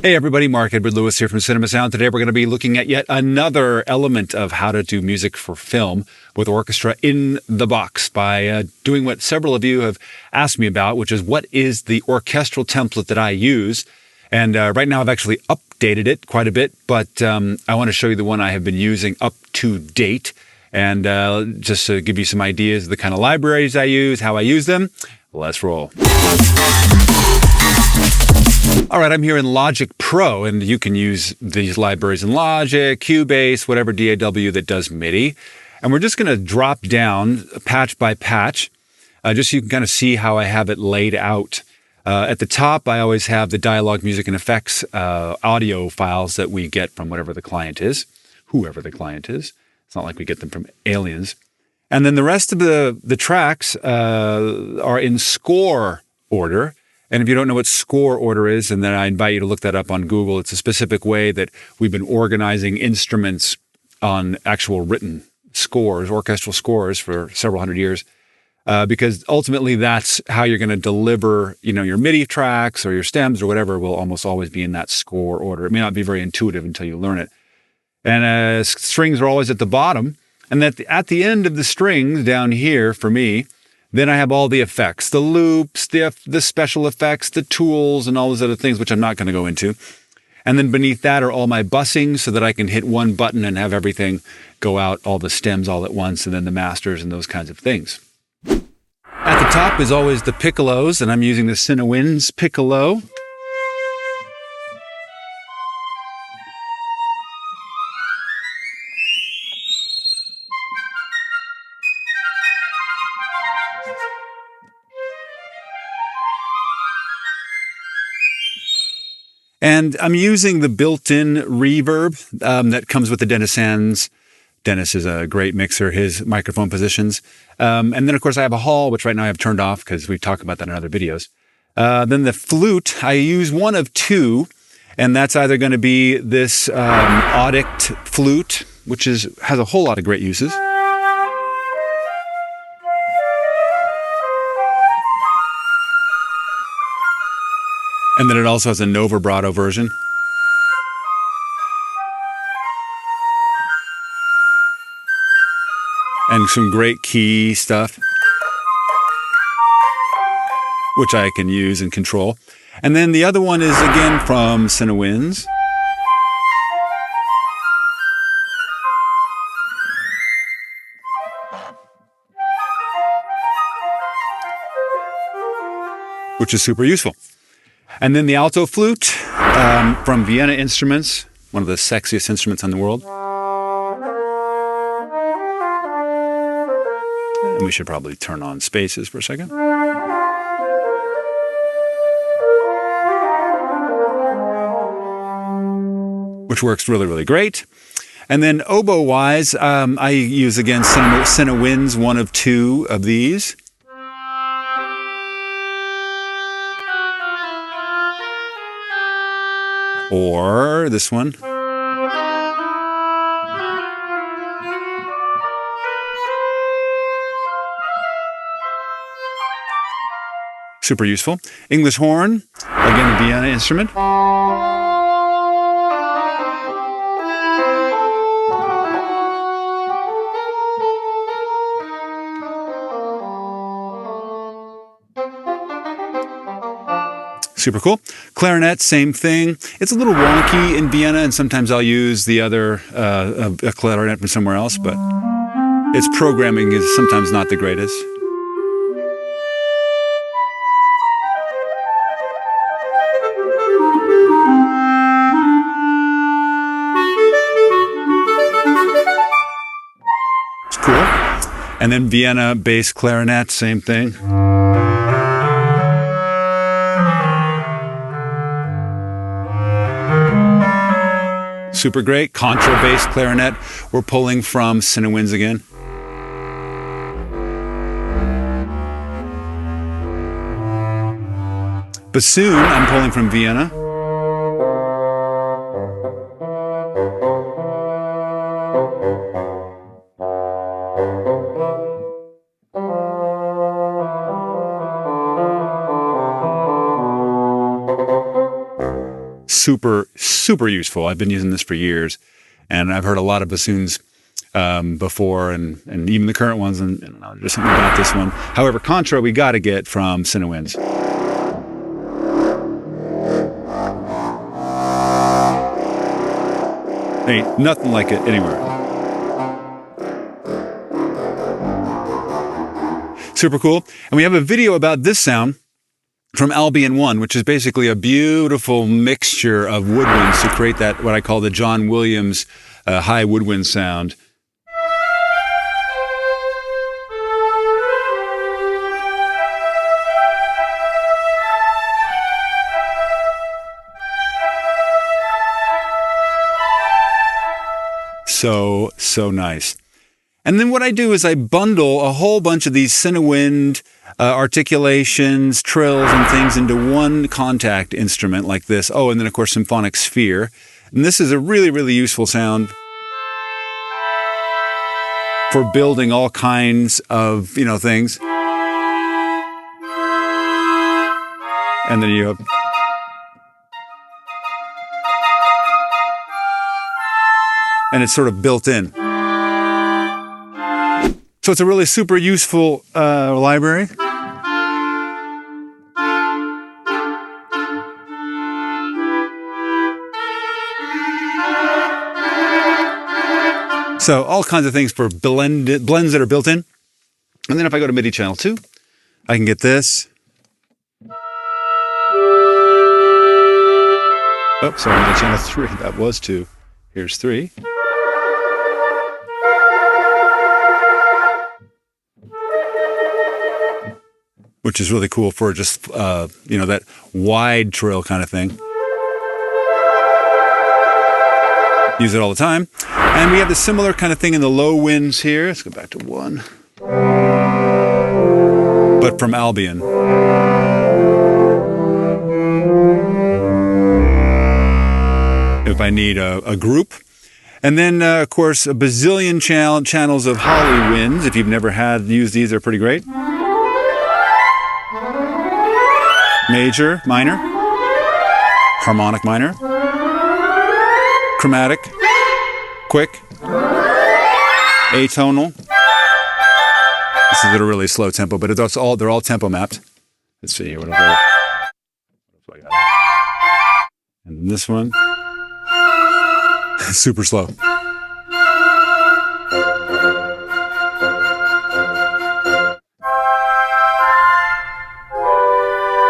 Hey everybody, Mark Edward Lewis here from Cinema Sound. Today we're going to be looking at yet another element of how to do music for film with orchestra in the box by doing what several of you have asked me about, which is what is the orchestral template that I use. And right now I've actually updated it quite a bit, but I want to show you the one I have been using up to date and just to give you some ideas of the kind of libraries I use, how I use them. Let's roll. All right, I'm here in Logic Pro, and you can use these libraries in Logic, Cubase, whatever DAW that does MIDI. And we're just going to drop down patch by patch, just so you can kind of see how I have it laid out. At the top, I always have the dialogue, music, and effects audio files that we get from whatever the client is, whoever the client is. It's not like we get them from aliens. And then the rest of the tracks are in score order. And if you don't know what score order is, and then I invite you to look that up on Google. It's a specific way that we've been organizing instruments on actual written scores, orchestral scores for several hundred years, because ultimately that's how you're going to deliver, your MIDI tracks or your stems or whatever will almost always be in that score order. It may not be very intuitive until you learn it. And strings are always at the bottom. And at the end of the strings down here for me, then I have all the effects, the loops, the special effects, the tools, and all those other things, which I'm not going to go into. And then beneath that are all my bussings so that I can hit one button and have everything go out, all the stems all at once, and then the masters and those kinds of things. At the top is always the piccolos, and I'm using the Woodwinds piccolo. And I'm using the built-in reverb that comes with the Dennis. Dennis is a great mixer, his microphone positions. And then, of course, I have a hall, which right now I have turned off because we've talked about that in other videos. Then the flute, I use one of two, and that's either going to be this Audict flute, which has a whole lot of great uses. And then it also has a no vibrato version. And some great key stuff, which I can use and control. And then the other one is, again, from Woodwinds. Which is super useful. And then the alto flute from Vienna Instruments, one of the sexiest instruments in the world. And we should probably turn on spaces for a second. Which works really, really great. And then oboe-wise, I use, again, Woodwinds, one of two of these. Or this one. Super useful. English horn, again, a Vienna instrument. Super cool. Clarinet, same thing. It's a little wonky in Vienna, and sometimes I'll use the other a clarinet from somewhere else, but its programming is sometimes not the greatest. It's cool. And then Vienna bass clarinet, same thing. Super great. Contrabass clarinet. We're pulling from Woodwinds again. Bassoon, I'm pulling from Vienna. Super, super useful. I've been using this for years, and I've heard a lot of bassoons before, and even the current ones, and there's something about this one. However, contra we got to get from Cinewinds. Ain't nothing like it anywhere. Super cool. And we have a video about this sound from Albion 1, which is basically a beautiful mixture of woodwinds to create that, what I call the John Williams high woodwind sound. So nice. And then what I do is I bundle a whole bunch of these Cinewind articulations, trills, and things into one contact instrument like this. Oh, and then of course symphonic sphere. And this is a really, really useful sound for building all kinds of, things. And then you have... and it's sort of built in. So it's a really super useful library. So all kinds of things for blends that are built in. And then if I go to MIDI channel 2, I can get this. Oh, sorry, MIDI channel 3. That was 2. Here's 3. Which is really cool for just, that wide trill kind of thing. Use it all the time. And we have the similar kind of thing in the low winds here. Let's go back to 1. But from Albion. If I need a group. And then, of course, a bazillion channels of Holly winds. If you've never used these, they're pretty great. Major, minor, harmonic minor, chromatic, quick, atonal. This is at a really slow tempo, but they're all tempo mapped. Let's see here. What else I got? And this one, super slow.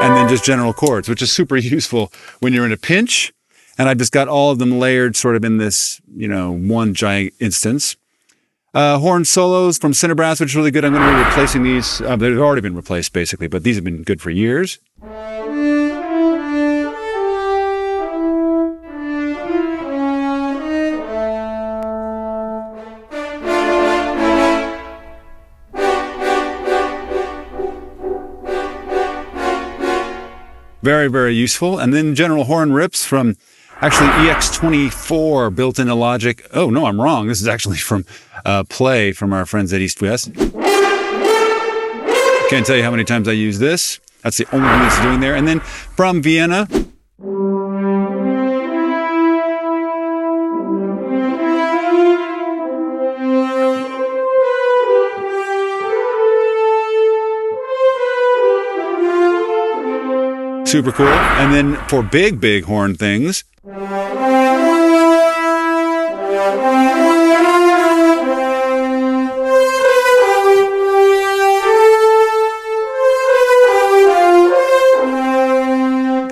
And then just general chords, which is super useful when you're in a pinch. And I've just got all of them layered sort of in this, one giant instance. Horn solos from Cinebrass, which is really good. I'm going to be replacing these. They've already been replaced, basically, but these have been good for years. Very, very useful. And then general horn rips from actually EX24 built into Logic. Oh, no, I'm wrong. This is actually from Play from our friends at East West. Can't tell you how many times I use this. That's the only thing it's doing there. And then from Vienna. Super cool. And then for big, big horn things.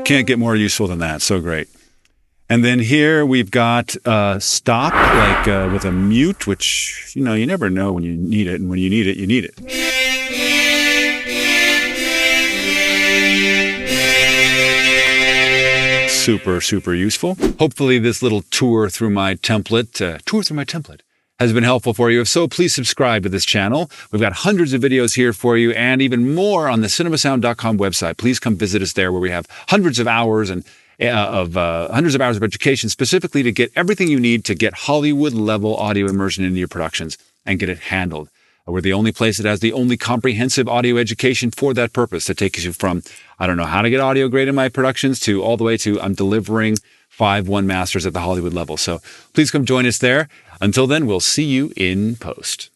Can't get more useful than that. So great. And then here we've got stop, like with a mute, which, you never know when you need it. And when you need it, you need it. Super, super useful. Hopefully this little tour through my template, has been helpful for you. If so, please subscribe to this channel. We've got hundreds of videos here for you and even more on the cinemasound.com website. Please come visit us there where we have hundreds of hours of education specifically to get everything you need to get Hollywood level audio immersion into your productions and get it handled. We're the only place that has the only comprehensive audio education for that purpose, that takes you from, I don't know how to get audio great in my productions, to all the way to I'm delivering 5-1 masters at the Hollywood level. So please come join us there. Until then, we'll see you in post.